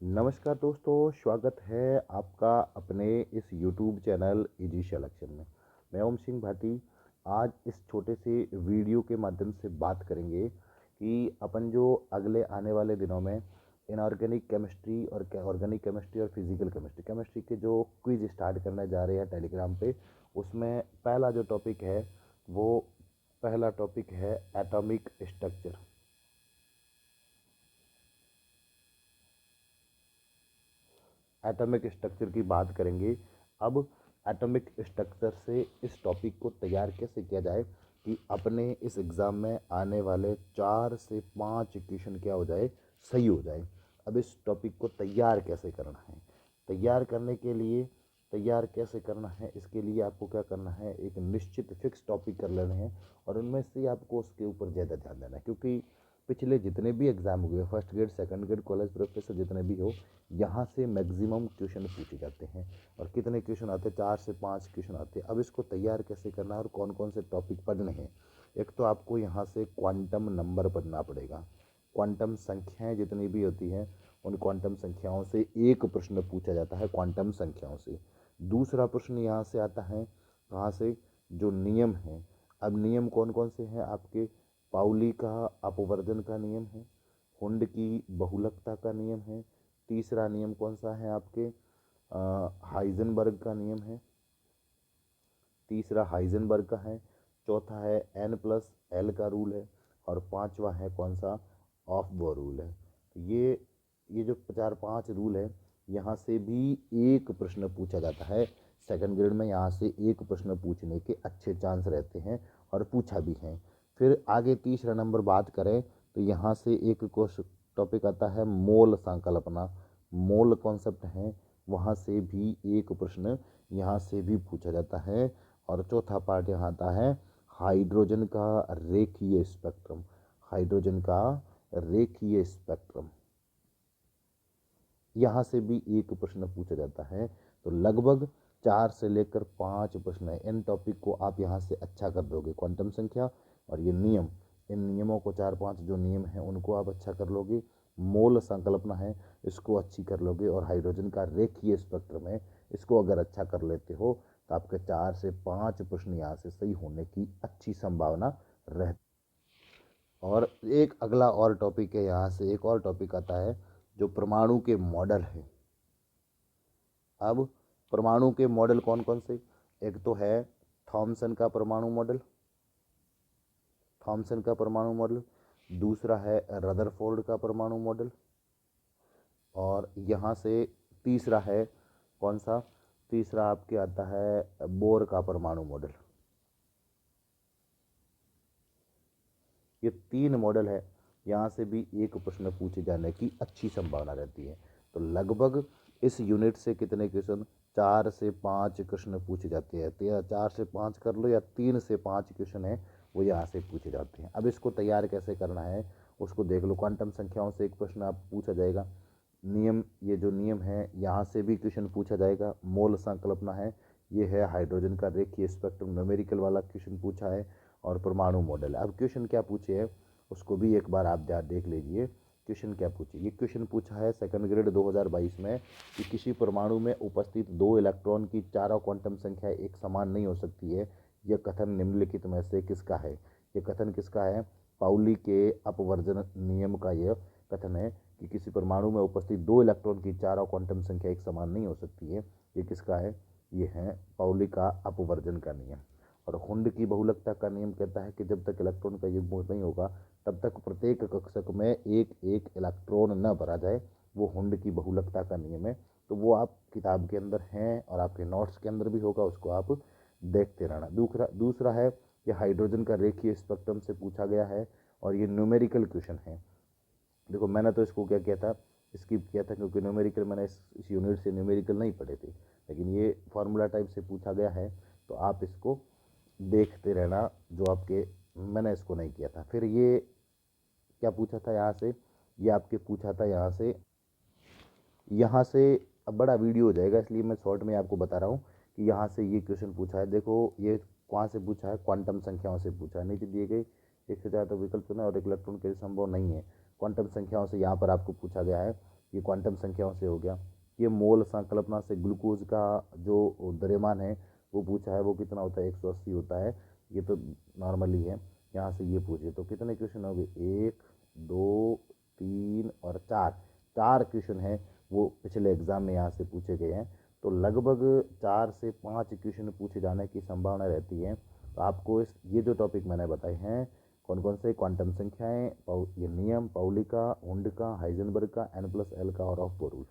नमस्कार दोस्तों, स्वागत है आपका अपने इस YouTube चैनल इजी सिलेक्शन में। मैं ओम सिंह भाटी। आज इस छोटे से वीडियो के माध्यम से बात करेंगे कि अपन जो अगले आने वाले दिनों में इनऑर्गेनिक केमिस्ट्री और ऑर्गेनिक केमिस्ट्री और फिजिकल केमिस्ट्री केमिस्ट्री के जो क्विज स्टार्ट करने जा रहे हैं टेलीग्राम पे, उसमें पहला जो टॉपिक है वो पहला टॉपिक है एटॉमिक स्ट्रक्चर। एटॉमिक स्ट्रक्चर की बात करेंगे। अब एटॉमिक स्ट्रक्चर से इस टॉपिक को तैयार कैसे किया जाए कि अपने इस एग्ज़ाम में आने वाले 4 से 5 क्वेश्चन क्या हो जाए, सही हो जाए। अब इस टॉपिक को तैयार कैसे करना है, तैयार करने के लिए तैयार कैसे करना है, इसके लिए आपको क्या करना है, एक निश्चित फिक्स टॉपिक कर लेने हैं और उनमें से आपको उसके ऊपर ज़्यादा ध्यान देना है। क्योंकि पिछले जितने भी एग्ज़ाम हुए, first grade second grade college professor जितने भी हो, यहाँ से मैक्सिमम क्वेश्चन पूछे जाते हैं। और कितने क्वेश्चन आते हैं, 4 से 5 क्वेश्चन आते हैं। अब इसको तैयार कैसे करना है और कौन कौन से टॉपिक पढ़ने हैं। एक तो आपको यहाँ से क्वांटम नंबर पढ़ना पड़ेगा। क्वांटम संख्याएं जितनी भी होती हैं, उन क्वांटम संख्याओं से एक प्रश्न पूछा जाता है, क्वांटम संख्याओं से। दूसरा प्रश्न यहाँ से आता है, कहाँ से, जो नियम है। अब नियम कौन कौन से हैं आपके, पाउली का अपवर्जन का नियम है, हुंड की बहुलकता का नियम है। तीसरा नियम कौन सा है आपके, हाइजेनबर्ग का नियम है, तीसरा हाइजेनबर्ग का है। चौथा है N+L का रूल है। और पांचवा है कौन सा, ऑफ बो रूल है। तो ये जो 4-5 रूल है, यहाँ से भी एक प्रश्न पूछा जाता है। सेकंड ग्रेड में यहाँ से एक प्रश्न पूछने के अच्छे चांस रहते हैं और पूछा भी है। फिर आगे तीसरा नंबर बात करें तो यहाँ से एक क्वेश्चन टॉपिक आता है मोल संकल्पना, मोल कॉन्सेप्ट है, वहाँ से भी एक प्रश्न यहाँ से भी पूछा जाता है। और चौथा पार्ट यहाँ आता है हाइड्रोजन का रेखीय स्पेक्ट्रम, हाइड्रोजन का रेखीय स्पेक्ट्रम, यहाँ से भी एक प्रश्न पूछा जाता है। तो लगभग 4 से लेकर 5 प्रश्न है। इन टॉपिक को आप यहाँ से अच्छा कर दोगे, क्वांटम संख्या और ये नियम, इन नियमों को 4-5 जो नियम हैं उनको आप अच्छा कर लोगे। मोल संकल्पना है, इसको अच्छी कर लोगे। और हाइड्रोजन का रेखीय स्पेक्ट्रम है, इसको अगर अच्छा कर लेते हो तो आपके 4 से 5 प्रश्न यहाँ से सही होने की अच्छी संभावना रहती। और एक अगला और टॉपिक है, यहाँ से एक और टॉपिक आता है जो परमाणु के मॉडल है। अब परमाणु के मॉडल कौन कौन से, एक तो है थॉमसन का परमाणु मॉडल, थॉमसन का परमाणु मॉडल। दूसरा है रदरफोर्ड का परमाणु मॉडल। और यहाँ से तीसरा है कौन सा, तीसरा आपके आता है बोर का परमाणु मॉडल। ये 3 मॉडल है, यहाँ से भी एक प्रश्न पूछे जाने की अच्छी संभावना रहती है। तो लगभग इस यूनिट से कितने क्वेश्चन, 4 से 5 क्वेश्चन पूछे जाते हैं। तो 4 से 5 कर लो या 3 से 5 क्वेश्चन है वो यहाँ से पूछे जाते हैं। अब इसको तैयार कैसे करना है उसको देख लो। क्वांटम संख्याओं से एक प्रश्न आप पूछा जाएगा। नियम, ये जो नियम है यहाँ से भी क्वेश्चन पूछा जाएगा। मोल संकल्पना है, ये है हाइड्रोजन का रेखीय स्पेक्ट्रम, न्यूमेरिकल वाला क्वेश्चन पूछा है। और परमाणु मॉडल। अब क्वेश्चन क्या पूछे है उसको भी एक बार आप देख लीजिए। क्वेश्चन क्या पूछे, ये क्वेश्चन पूछा है सेकंड ग्रेड 2022 में कि किसी परमाणु में उपस्थित 2 इलेक्ट्रॉन की चारों क्वांटम संख्या एक समान नहीं हो सकती है। यह कथन निम्नलिखित में से किसका है। यह कथन किसका है, पाउली के अपवर्जन नियम का यह कथन है कि किसी परमाणु में उपस्थित 2 इलेक्ट्रॉन की चारों क्वांटम संख्या एक समान नहीं हो सकती है। ये किसका है, ये है पाउली का अपवर्जन का नियम। और हुंड की बहुलकता का नियम कहता है कि जब तक इलेक्ट्रॉन का युग्म नहीं होगा तब तक प्रत्येक कक्षक में एक एक इलेक्ट्रॉन न भरा जाए, वो हुंड की बहुलकता का नियम है। तो वो आप किताब के अंदर हैं और आपके नोट्स के अंदर भी होगा, उसको आप देखते रहना। दूसरा दूसरा है कि हाइड्रोजन का रेखीय स्पेक्ट्रम से पूछा गया है और ये न्यूमेरिकल क्वेश्चन है। देखो मैंने तो इसको क्या किया था, स्किप किया था, क्योंकि न्यूमेरिकल मैंने इस यूनिट से न्यूमेरिकल नहीं पढ़े थे। लेकिन ये फार्मूला टाइप से पूछा गया है तो आप इसको देखते रहना, जो आपके, मैंने इसको नहीं किया था। फिर ये क्या पूछा था यहाँ से, ये आपके पूछा था यहाँ से अब बड़ा वीडियो हो जाएगा इसलिए मैं शॉर्ट में आपको बता रहा हूँ कि यहाँ से ये क्वेश्चन पूछा है। देखो ये कहाँ से पूछा है, क्वांटम संख्याओं से पूछा है। नीचे दिए गए एक से ज़्यादा विकल्प चुना और एक इलेक्ट्रॉन के लिए संभव नहीं है। क्वांटम संख्याओं से यहाँ पर आपको पूछा गया है ये क्वांटम संख्याओं से हो गया। ये मोल संकल्पना से ग्लूकोज का जो द्रव्यमान है वो पूछा है, वो कितना होता है, 180 होता है। ये तो नॉर्मली है। यहाँ से ये पूछे तो कितने क्वेश्चन हो गए, 1 2 3 और 4, 4 क्वेश्चन हैं वो पिछले एग्जाम में यहाँ से पूछे गए हैं। तो लगभग 4 से 5 क्वेश्चन पूछे जाने की संभावना रहती है। तो आपको ये जो टॉपिक मैंने बताए हैं, कौन कौन से, क्वांटम संख्याएं, ये नियम, पाउली का, हुंड का, हाइजेनबर्ग का, N+L का और ऑफ बोरुल।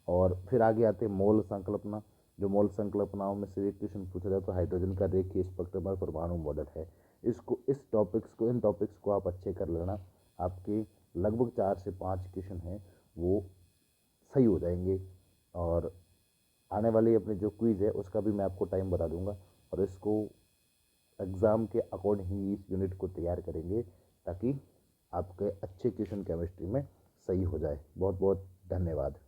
और फिर आगे आते हैं मोल संकल्पना। जो मोल संकल्पनाओं में से एक क्वेश्चन पूछा जाए तो हाइड्रोजन का रेखीय स्पेक्ट्रम परमाणु मॉडल है। इन टॉपिक्स को आप अच्छे कर लेना, आपके लगभग 4 से 5 क्वेश्चन हैं वो सही हो जाएंगे। और आने वाली अपनी जो क्विज़ है उसका भी मैं आपको टाइम बता दूंगा, और इसको एग्ज़ाम के अकॉर्डिंग ही इस यूनिट को तैयार करेंगे ताकि आपके अच्छे क्वेश्चन केमिस्ट्री में सही हो जाए। बहुत बहुत धन्यवाद।